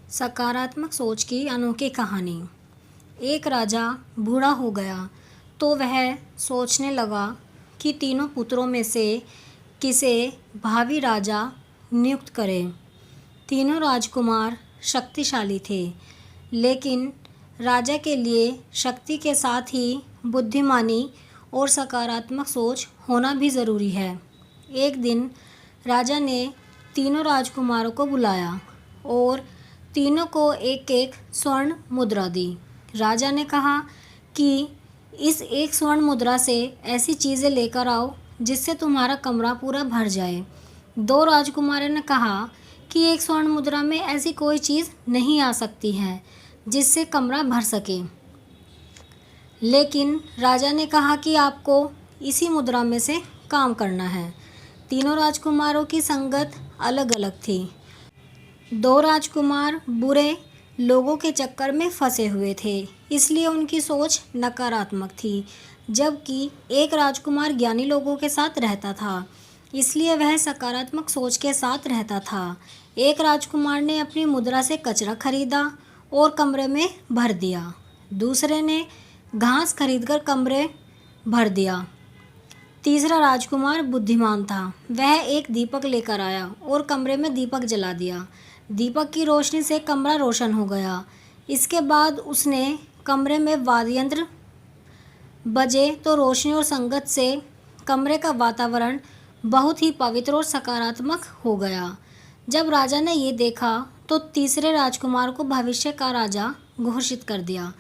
सकारात्मक सोच की अनोखी कहानी। एक राजा बूढ़ा हो गया तो वह सोचने लगा कि तीनों पुत्रों में से किसे भावी राजा नियुक्त करे। तीनों राजकुमार शक्तिशाली थे, लेकिन राजा के लिए शक्ति के साथ ही बुद्धिमानी और सकारात्मक सोच होना भी ज़रूरी है। एक दिन राजा ने तीनों राजकुमारों को बुलाया और तीनों को एक एक स्वर्ण मुद्रा दी। राजा ने कहा कि इस एक स्वर्ण मुद्रा से ऐसी चीज़ें लेकर आओ जिससे तुम्हारा कमरा पूरा भर जाए। दो राजकुमारों ने कहा कि एक स्वर्ण मुद्रा में ऐसी कोई चीज़ नहीं आ सकती है जिससे कमरा भर सके। लेकिन राजा ने कहा कि आपको इसी मुद्रा में से काम करना है। तीनों राजकुमारों की संगत अलग अलग थी। दो राजकुमार बुरे लोगों के चक्कर में फंसे हुए थे, इसलिए उनकी सोच नकारात्मक थी, जबकि एक राजकुमार ज्ञानी लोगों के साथ रहता था, इसलिए वह सकारात्मक सोच के साथ रहता था। एक राजकुमार ने अपनी मुद्रा से कचरा खरीदा और कमरे में भर दिया। दूसरे ने घास खरीदकर कमरे भर दिया। तीसरा राजकुमार बुद्धिमान था। वह एक दीपक लेकर आया और कमरे में दीपक जला दिया। दीपक की रोशनी से कमरा रोशन हो गया। इसके बाद उसने कमरे में वाद्य यंत्र बजे तो रोशनी और संगत से कमरे का वातावरण बहुत ही पवित्र और सकारात्मक हो गया। जब राजा ने ये देखा तो तीसरे राजकुमार को भविष्य का राजा घोषित कर दिया।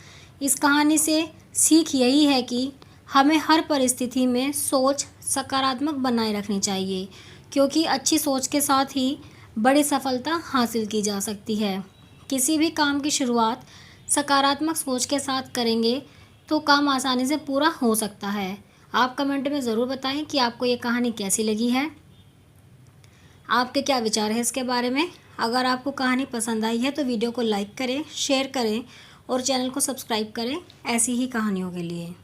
इस कहानी से सीख यही है कि हमें हर परिस्थिति में सोच सकारात्मक बनाए रखनी चाहिए, क्योंकि अच्छी सोच के साथ ही बड़ी सफलता हासिल की जा सकती है। किसी भी काम की शुरुआत सकारात्मक सोच के साथ करेंगे तो काम आसानी से पूरा हो सकता है। आप कमेंट में ज़रूर बताएं कि आपको ये कहानी कैसी लगी है, आपके क्या विचार हैं इसके बारे में। अगर आपको कहानी पसंद आई है तो वीडियो को लाइक करें, शेयर करें और चैनल को सब्सक्राइब करें ऐसी ही कहानियों के लिए।